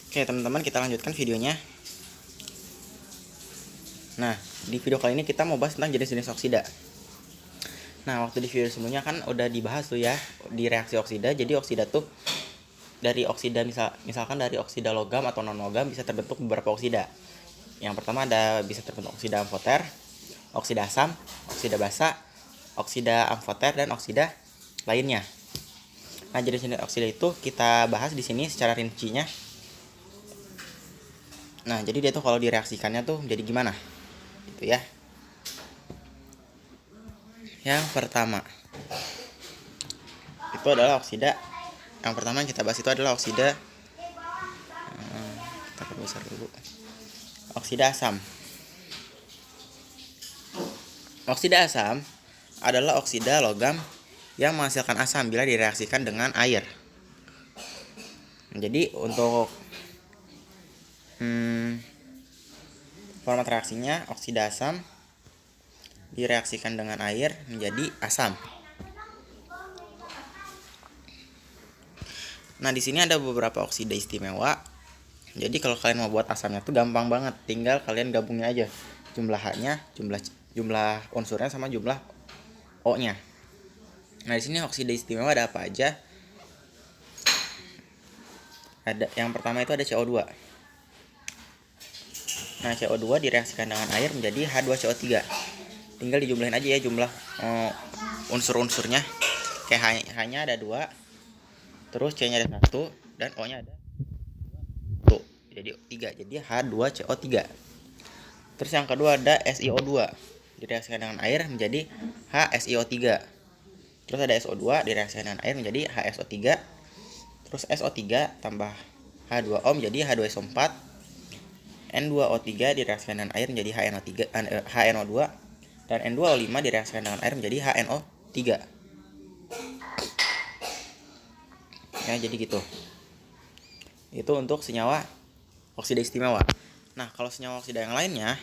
Oke teman-teman, kita lanjutkan videonya. Nah, di video kali ini kita mau bahas tentang jenis-jenis oksida. Nah, waktu di video sebelumnya kan udah dibahas tuh ya di reaksi oksida. Jadi oksida tuh dari oksida misalkan dari oksida logam atau non logam bisa terbentuk beberapa oksida. Yang pertama bisa terbentuk oksida amfoter, oksida asam, oksida basa, oksida amfoter, dan oksida lainnya. Nah, jenis-jenis oksida itu kita bahas di sini secara rincinya. Nah, jadi dia tuh kalau direaksikannya tuh jadi gimana? Gitu ya. Yang pertama itu adalah oksida. Yang pertama yang kita bahas itu adalah oksida. Kita perbesar dulu. Oksida asam. Oksida asam adalah oksida logam yang menghasilkan asam bila direaksikan dengan air. Jadi untuk format reaksinya, oksida asam direaksikan dengan air menjadi asam. Nah, di sini ada beberapa oksida istimewa. Jadi kalau kalian mau buat asamnya tuh gampang banget, tinggal kalian gabungin aja jumlah H-nya, jumlah unsurnya sama jumlah O-nya. Nah, di sini oksida istimewa ada apa aja? Ada yang pertama itu ada CO2. Nah, CO2 direaksikan dengan air menjadi H2CO3. Tinggal dijumlahin aja ya jumlah unsur-unsurnya. Kayak H-nya ada 2, terus C-nya ada 1, dan O-nya ada 1. Jadi 3. Jadi H2CO3. Terus yang kedua ada SiO2. Direaksikan dengan air menjadi HSiO3. Terus ada SO2 direaksikan dengan air menjadi HSO3. Terus SO3 tambah H2O menjadi H2SO4. N2O3 direaksikan dengan air menjadi HNO2, dan N2O5 direaksikan dengan air menjadi HNO3. Ya, jadi gitu. Itu untuk senyawa oksida istimewa. Nah, kalau senyawa oksida yang lainnya,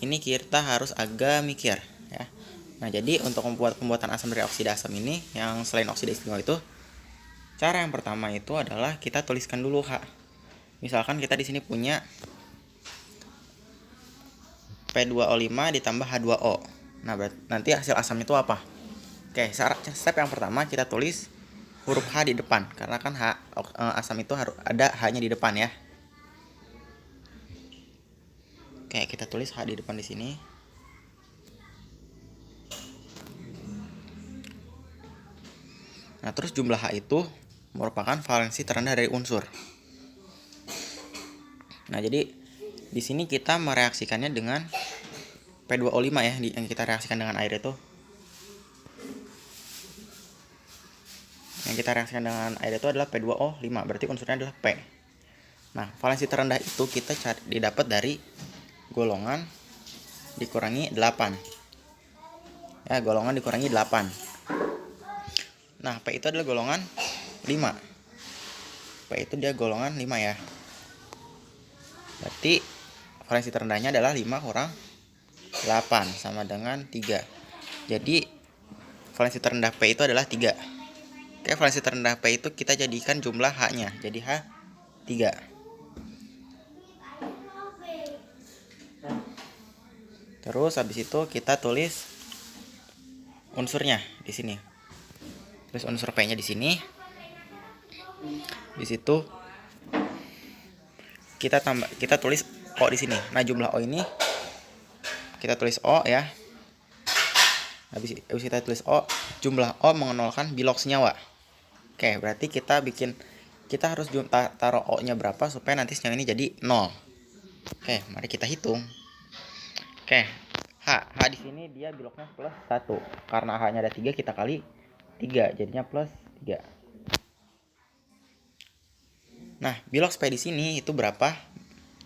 ini kita harus agak mikir ya. Nah, jadi untuk membuat pembuatan asam dari oksida asam ini yang selain oksida istimewa itu, cara yang pertama itu adalah kita tuliskan dulu H. Misalkan kita di sini punya P2O5 ditambah H2O. Nah, nanti hasil asamnya itu apa? Oke, step yang pertama kita tulis huruf H di depan, karena kan asam itu harus ada H-nya di depan ya. Oke, kita tulis H di depan di sini. Nah, terus jumlah H itu merupakan valensi terendah dari unsur. Nah, jadi di sini kita mereaksikannya dengan P2O5 ya, yang kita reaksikan dengan air itu. Yang kita reaksikan dengan air itu adalah P2O5, berarti unsurnya adalah P. Nah, valensi terendah itu kita didapat dari golongan dikurangi 8. Ya, golongan dikurangi 8. Nah, P itu adalah golongan 5. P itu dia golongan 5 ya. Berarti valensi terendahnya adalah 5 kurang 8 sama dengan 3. Jadi valensi terendah P itu adalah 3. Oke, valensi terendah P itu kita jadikan jumlah H-nya, jadi H3. Terus habis itu kita tulis unsurnya di sini. Terus unsur P-nya di sini. Di situ kita tulis O di sini. Nah, jumlah O ini kita tulis O ya. Habis kita tulis O, jumlah O mengenolkan bilok senyawa. Oke, berarti kita harus taruh O-nya berapa supaya nanti senyawa ini jadi 0. Oke, mari kita hitung. Oke, H di sini dia biloknya plus 1. Karena H-nya ada 3, kita kali 3, jadinya plus 3. Nah, bilok sp di sini itu berapa?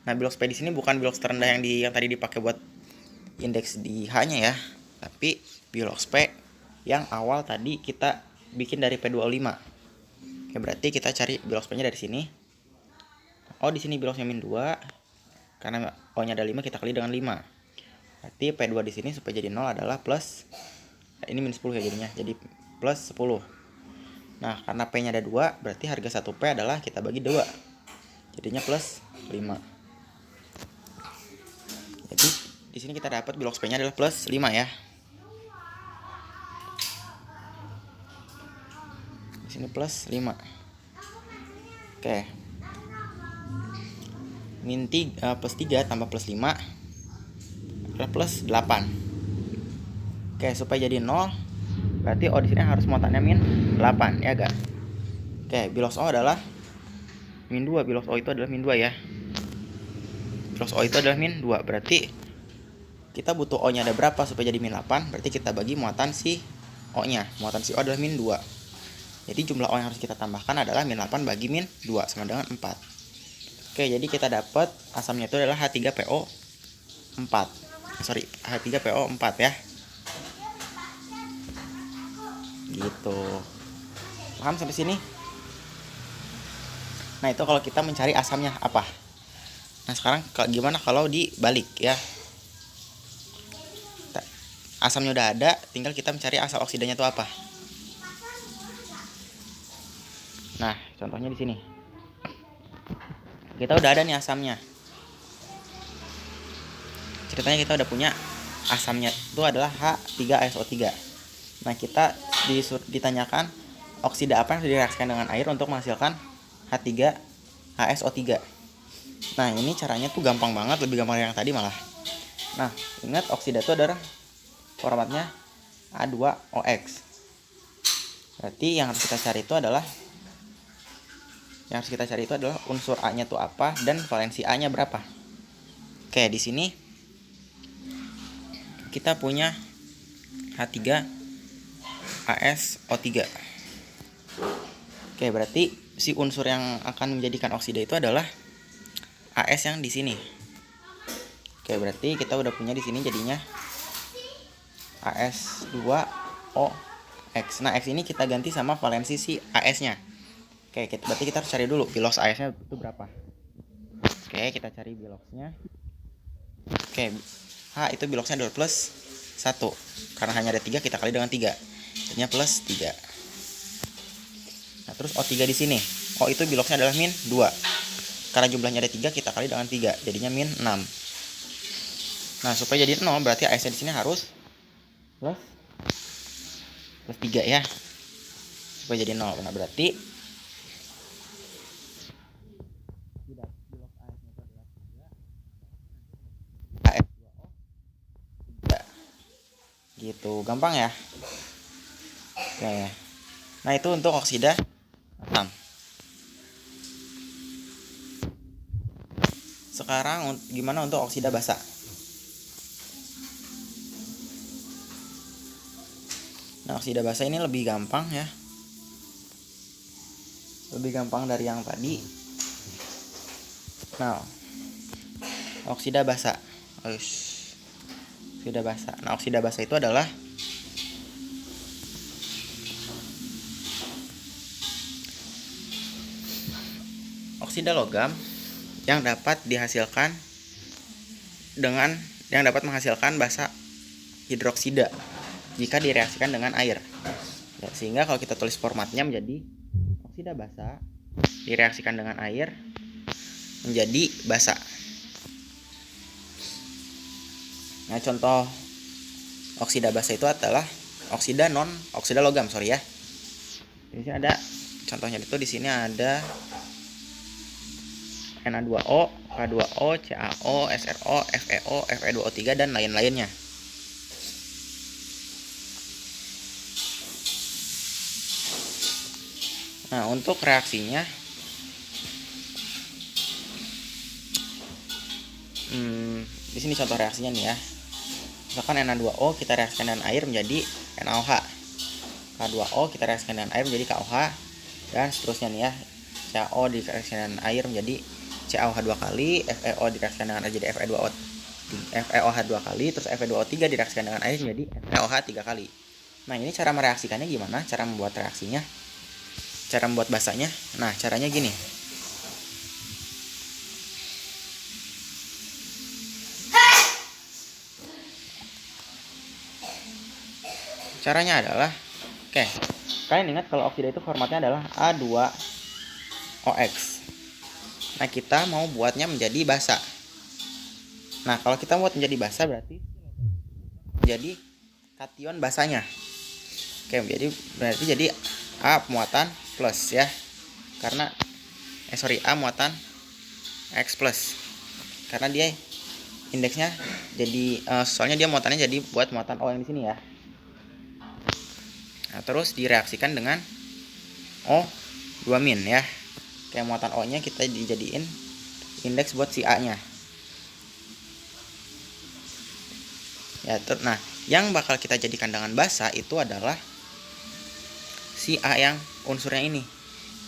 Nah, bilok sp di sini bukan bilok terendah yang tadi dipakai buat indeks di H-nya ya, tapi bilok sp yang awal tadi kita bikin dari P2O5. Oke, berarti kita cari bilok sp-nya dari sini. O di sini biloknya min 2. Karena O-nya ada 5, kita kali dengan 5. Berarti P2 di sini supaya jadi 0 adalah plus, ini min 10 ya jadinya, jadi plus 10. Nah, karena P-nya ada 2, berarti harga 1 P adalah kita bagi 2. Jadinya plus 5. Jadi di sini kita dapat Bilox P-nya adalah plus 5 ya. Di sini plus 5. Oke. Plus 3 tambah plus 5 adalah plus 8. Oke, supaya jadi 0, berarti O di sini harus muatannya min 8 ya ga? Oke, Bilox O adalah min 2. Bilox O itu adalah min 2 ya. Bilox O itu adalah min 2. Berarti kita butuh O-nya ada berapa supaya jadi min 8? Berarti kita bagi muatan si O-nya. Muatan si O adalah min 2. Jadi jumlah O yang harus kita tambahkan adalah min 8 bagi min 2 sama dengan 4. Oke, jadi kita dapat asamnya itu adalah H3PO4. H3PO4 ya. Gitu. Paham sampai sini? Nah, itu kalau kita mencari asamnya apa. Nah, sekarang gimana kalau dibalik ya? Asamnya udah ada, tinggal kita mencari asal oksidanya itu apa. Nah, contohnya di sini. Kita udah ada nih asamnya. Ceritanya kita udah punya asamnya itu adalah H3SO3. Nah, kita ditanyakan oksida apa yang harus direaksikan dengan air untuk menghasilkan H3HSO3. Nah, ini caranya tuh gampang banget, lebih gampang dari yang tadi malah. Nah, ingat oksida itu adalah formatnya A2OX. Berarti yang harus kita cari itu adalah unsur A-nya tuh apa dan valensi A-nya berapa. Oke, di sini kita punya H3ASO3. Oke, berarti si unsur yang akan menjadikan oksida itu adalah AS yang di sini. Oke, berarti kita udah punya di sini jadinya AS2OX. Nah, X ini kita ganti sama valensi si AS-nya. Oke, berarti kita harus cari dulu Bilox AS-nya itu berapa. Oke, kita cari Biloxnya. Oke, H itu Biloxnya adalah plus 1. Karena hanya ada 3, kita kali dengan 3. Jadinya plus 3. Nah, terus O3 di sini. O itu Biloxnya adalah min 2. Karena jumlahnya ada 3, kita kali dengan 3. Jadinya min 6. Nah, supaya jadi 0, berarti AS-nya di sini harus plus 3 ya. Supaya jadi 0. Nah, berarti gitu, gampang ya. Oke. Nah, itu untuk oksida asam. Sekarang gimana untuk oksida basa? Nah, oksida basa ini lebih gampang ya. Lebih gampang dari yang tadi. Nah, oksida basa. Oksida basa. Nah, oksida basa itu adalah oksida logam yang dapat menghasilkan basa hidroksida jika direaksikan dengan air. Ya, sehingga kalau kita tulis formatnya menjadi oksida basa direaksikan dengan air menjadi basa. Nah, contoh oksida basa itu adalah oksida logam, ya. Di sini ada contohnya itu, di sini ada Na2O, K2O, CaO, SRO, FeO, Fe2O3 dan lain-lainnya. Nah, untuk reaksinya di sini contoh reaksinya nih ya. Misalkan Na2O kita reaksikan dengan air menjadi NaOH. K2O kita reaksikan dengan air menjadi KOH, dan seterusnya nih ya. CaO direaksikan dengan air menjadi CaOH 2 kali, FeO direaksikan dengan air jadi FeOH 2 kali, terus Fe2O3 direaksikan dengan air menjadi FeOH 3 kali. Nah, ini cara mereaksikannya gimana? Cara membuat reaksinya, cara membuat basanya. Nah, caranya gini. Caranya adalah, Kalian ingat kalau oksida itu formatnya adalah A2OX. Nah, kita mau buatnya menjadi basa. Nah, kalau kita buat menjadi basa berarti jadi kation basanya. Oke, berarti jadi A muatan plus ya. Karena A muatan X plus. Karena dia indeksnya jadi soalnya dia muatannya jadi buat muatan O yang di sini ya. Nah, terus direaksikan dengan O2 min ya. Kayak muatan O nya kita dijadiin indeks buat si A nya ya. Nah, yang bakal kita jadikan dengan basa itu adalah si A yang unsurnya ini.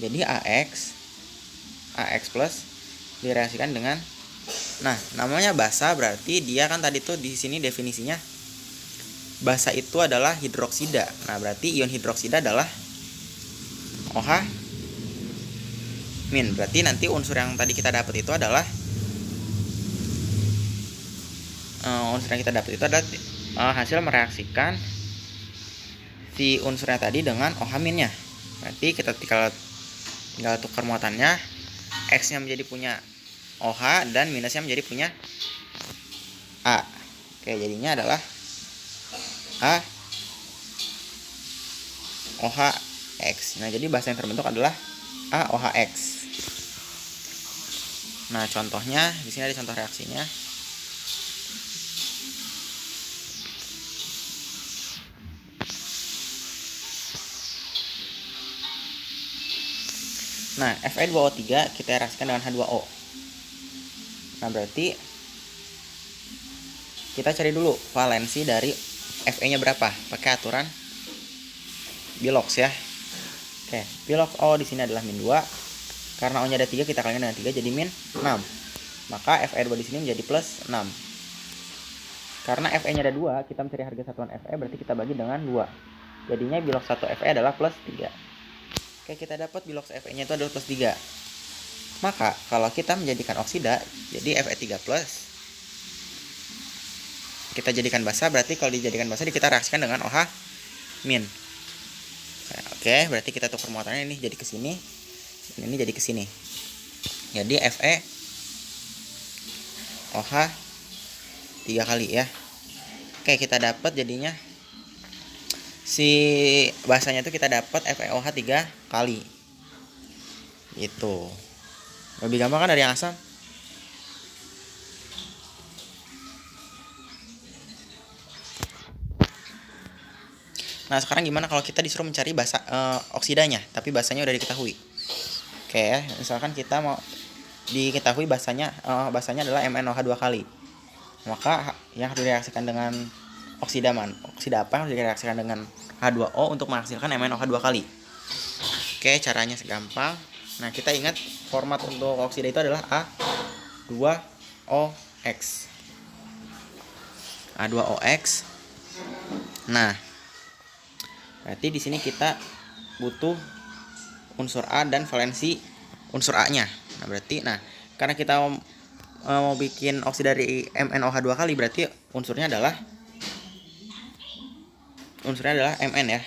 Jadi AX plus direaksikan dengan, nah namanya basa berarti dia kan tadi tuh di sini definisinya basa itu adalah hidroksida. Nah, berarti ion hidroksida adalah OH min. Berarti nanti unsur yang tadi kita dapat itu adalah hasil mereaksikan si unsurnya tadi dengan OH minnya. Berarti kita tinggal tukar muatannya, X nya menjadi punya OH dan minusnya menjadi punya A. Oke, jadinya adalah A OH X. Nah, jadi basa yang terbentuk adalah AOHX. Nah, contohnya di sini ada contoh reaksinya. Nah, Fe2O3 kita reaksikan dengan H2O. Nah, berarti kita cari dulu valensi dari Fe-nya berapa pakai aturan Bilox ya. Oke, Bilox O di sini adalah min 2. Karena O-nya ada 3, kita kalikan dengan 3 jadi min 6. Maka Fe2 di sini menjadi plus 6. Karena Fe-nya ada 2, kita mencari harga satuan Fe berarti kita bagi dengan 2. Jadinya Bilox 1 Fe adalah plus 3. Oke, kita dapat Bilox Fe-nya itu adalah plus 3. Maka kalau kita menjadikan oksida jadi Fe3 plus, kita jadikan basa, berarti kalau dijadikan basa kita reaksikan dengan OH min. Nah, oke, berarti kita tukar muatannya ini jadi ke sini dan ini jadi ke sini. Jadi Fe OH 3 kali ya. Oke, kita dapat jadinya si basanya itu kita dapat FeOH 3 kali. Itu lebih gampang kan dari yang asam. Nah, sekarang gimana kalau kita disuruh mencari basa oksidanya, tapi basanya udah diketahui. Oke ya, misalkan kita mau diketahui basanya adalah MnOH 2 kali. Maka yang harus direaksikan dengan oksida apa yang harus direaksikan dengan H2O untuk menghasilkan MnOH 2 kali. Oke, caranya segampang. Nah, kita ingat format untuk oksida itu adalah A2OX. A2OX. Nah, berarti di sini kita butuh unsur A dan valensi unsur A-nya. Nah, berarti karena kita mau bikin oksida dari MnOH 2 kali, berarti unsurnya adalah Mn ya.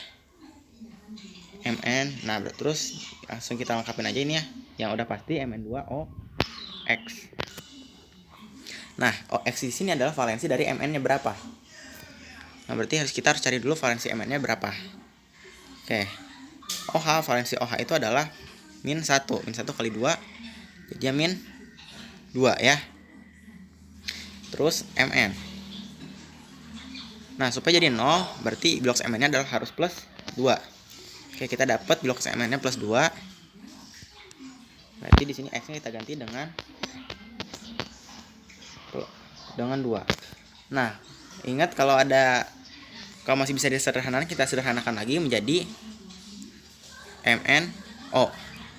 Mn. Nah, terus langsung kita lengkapin aja ini ya. Yang udah pasti Mn2OX. Nah, OX di sini adalah valensi dari Mn-nya berapa. Nah, berarti kita harus cari dulu valensi Mn-nya berapa. Oke. OH, valensi OH itu adalah min 1. Min 1 kali 2 jadi min 2 ya. Terus Mn. Nah, supaya jadi 0 berarti Bilox Mn-nya adalah harus plus 2. Oke, kita dapat Bilox Mn-nya plus 2. Berarti di sini X-nya kita ganti dengan 2. Nah, ingat kalau masih bisa disederhanakan, kita sederhanakan lagi menjadi MnO.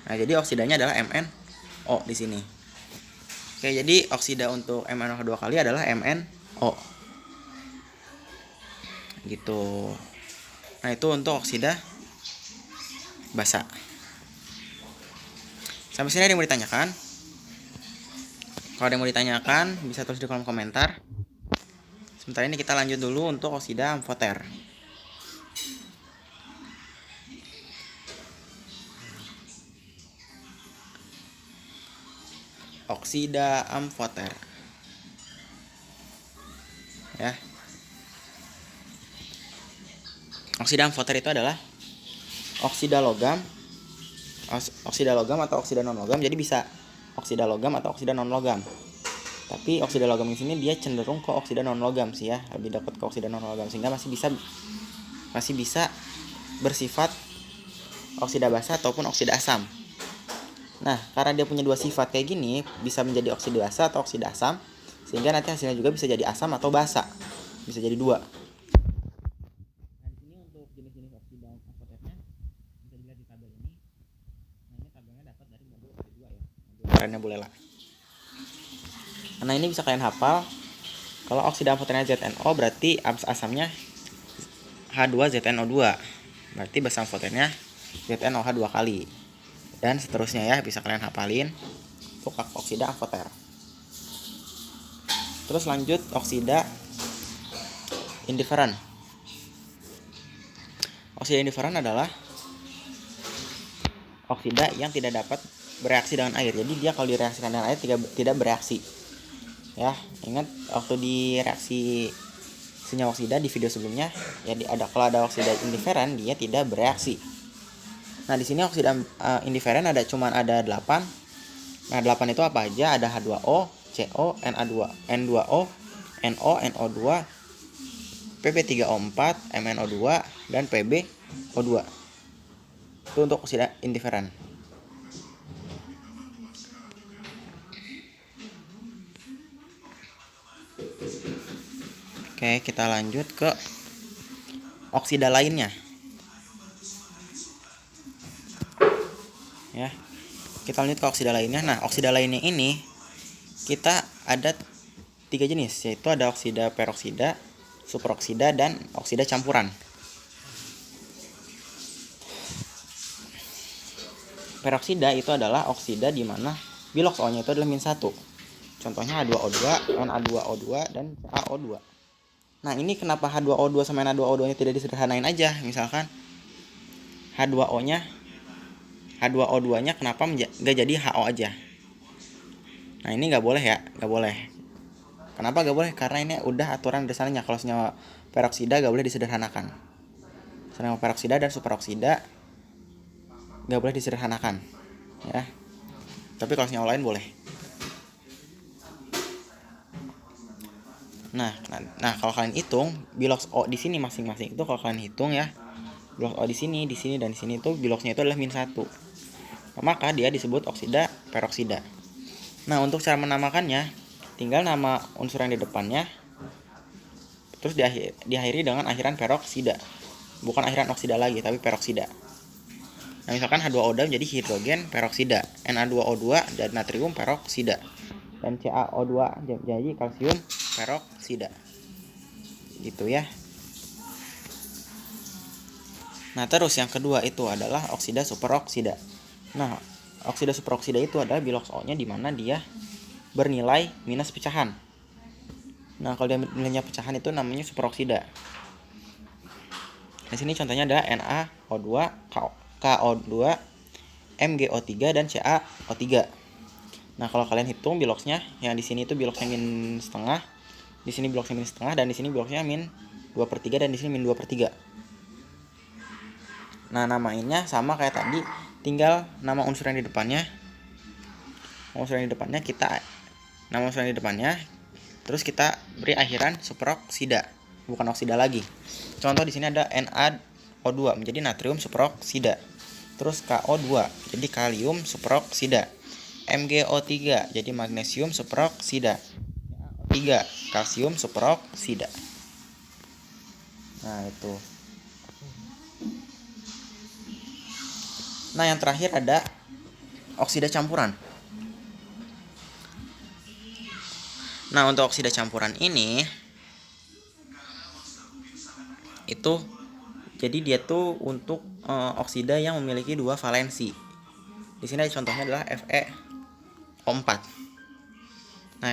Nah, jadi oksidanya adalah MnO di sini. Oke, jadi oksida untuk MnOH 2 kali adalah MnO. Gitu. Nah, itu untuk oksida basa. Sampai sini ada yang mau ditanyakan? Kalau ada yang mau ditanyakan bisa tulis di kolom komentar. Sementara ini kita lanjut dulu untuk oksida amfoter. oksida amfoter. Ya. Oksida amfoter itu adalah oksida logam atau oksida non logam. Jadi bisa oksida logam atau oksida non logam. Tapi oksida logam di sini dia cenderung ke oksida non logam sih ya, lebih dekat ke oksida non logam, sehingga masih bisa bersifat oksida basa ataupun oksida asam. Nah, karena dia punya dua sifat kayak gini, bisa menjadi oksida basa atau oksida asam, sehingga nanti hasilnya juga bisa jadi asam atau basa. Bisa jadi dua. Nah, di sini untuk jenis-jenis oksida amfoternya bisa dilihat di tabel ini. Nah, ini tabelnya dapat dari modul kode 2 ya. Modul Bulela. Nah, ini bisa kalian hafal. Kalau oksida amfoternya ZNO berarti asamnya H2ZNO2. Berarti basa amfoternya ZNOH 2 kali. Dan seterusnya ya, bisa kalian hafalin untuk oksida amfoter. Terus lanjut oksida indiferen. Oksida indiferen adalah oksida yang tidak dapat bereaksi dengan air. Jadi dia kalau direaksikan dengan air tidak bereaksi. Ya, ingat waktu di reaksi senyawa oksida di video sebelumnya, ya kalau ada oksida indiferen dia tidak bereaksi. Nah, di sini oksida indiferen ada 8. Nah, 8 itu apa aja? Ada H2O, CO, Na2, N2O, NO, NO2, Pb3O4, MnO2, dan PbO2. Itu untuk oksida indiferen. Oke, kita lanjut ke oksida lainnya. Ya, kita lanjut ke oksida lainnya. Nah, oksida lainnya ini kita ada 3 jenis, yaitu ada oksida peroksida, superoksida, dan oksida campuran. Peroksida itu adalah oksida di mana biloks O-nya itu adalah -1. Contohnya H2O2, Na2O2, dan CaO2. Nah, ini kenapa H2O2 sama Na2O2-nya tidak disederhanain aja? Misalkan H2O2-nya kenapa nggak jadi HO aja? Nah, ini nggak boleh ya, nggak boleh. Kenapa nggak boleh? Karena ini udah aturan dari sananya. Kalau senyawa peroksida nggak boleh disederhanakan. Senyawa peroksida dan superoksida nggak boleh disederhanakan, ya. Tapi kalau senyawa lain boleh. Nah, kalau kalian hitung biloks O di sini masing-masing itu, kalau kalian hitung ya, biloks O di sini, dan di sini itu biloksnya itu adalah -1. Maka dia disebut oksida peroksida. Nah, untuk cara menamakannya, tinggal nama unsur yang di depannya, terus diakhiri dengan akhiran peroksida. Bukan akhiran oksida lagi, tapi peroksida. Nah, misalkan H2O2 menjadi hidrogen peroksida, Na2O2 jadi natrium peroksida, dan CaO2 jadi kalsium peroksida. Gitu ya. Nah, terus yang kedua itu adalah oksida superoksida. Nah, oksida superoksida itu adalah biloks O-nya di mana dia bernilai minus pecahan. Nah, kalau dia nilainya pecahan itu namanya superoksida. Di sini contohnya ada NaO2, KO2, MgO3, dan CaO3. Nah, kalau kalian hitung biloksnya, yang di sini itu biloksnya -setengah, di sini biloksnya -setengah, dan di sini biloksnya -2/3, dan di sini -2/3. Nah, namainnya sama kayak tadi, tinggal nama unsur yang di depannya. Nama unsur yang di depannya, terus kita beri akhiran superoksida, bukan oksida lagi. Contoh di sini ada NaO2 menjadi natrium superoksida. Terus KO2 jadi kalium superoksida. MgO3 jadi magnesium superoksida. CaO3 kalsium superoksida. Nah, itu. Nah, yang terakhir ada oksida campuran. Nah, untuk oksida campuran ini itu jadi dia tuh untuk oksida yang memiliki 2 valensi. Di sini contohnya adalah Fe4. Nah,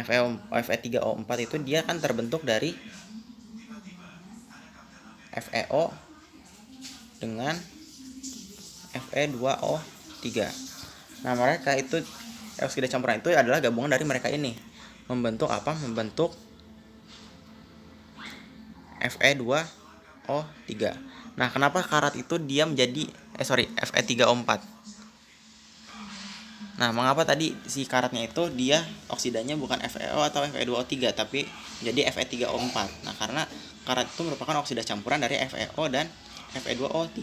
Fe3O4 itu dia kan terbentuk dari FeO dengan Fe2O3. Nah, mereka itu Oksida campuran itu adalah gabungan dari mereka ini. Membentuk apa? Membentuk Fe2O3. Nah, kenapa karat itu dia menjadi Fe3O4? Nah, mengapa tadi si karatnya itu dia oksidanya bukan FeO atau Fe2O3 tapi menjadi Fe3O4? Nah, karena karat itu merupakan oksida campuran dari FeO dan Fe2O3.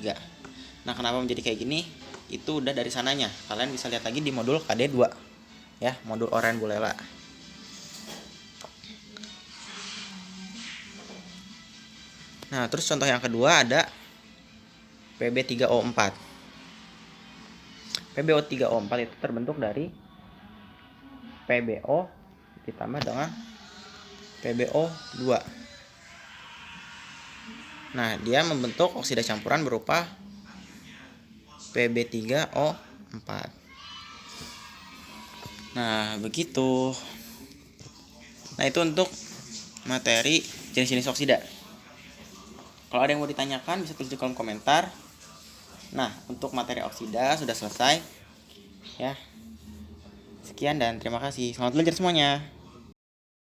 Nah, kenapa menjadi kayak gini? Itu udah dari sananya. Kalian bisa lihat lagi di modul KD2. Ya, modul Oren Bulela. Nah, terus contoh yang kedua ada Pb3O4. PbO3O4 itu terbentuk dari PbO ditambah dengan PbO2. Nah, dia membentuk oksida campuran berupa Pb3O4. Nah, begitu. Nah, itu untuk materi jenis-jenis oksida. Kalau ada yang mau ditanyakan bisa tulis di kolom komentar. Nah, untuk materi oksida sudah selesai. Ya. Sekian dan terima kasih. Selamat belajar semuanya.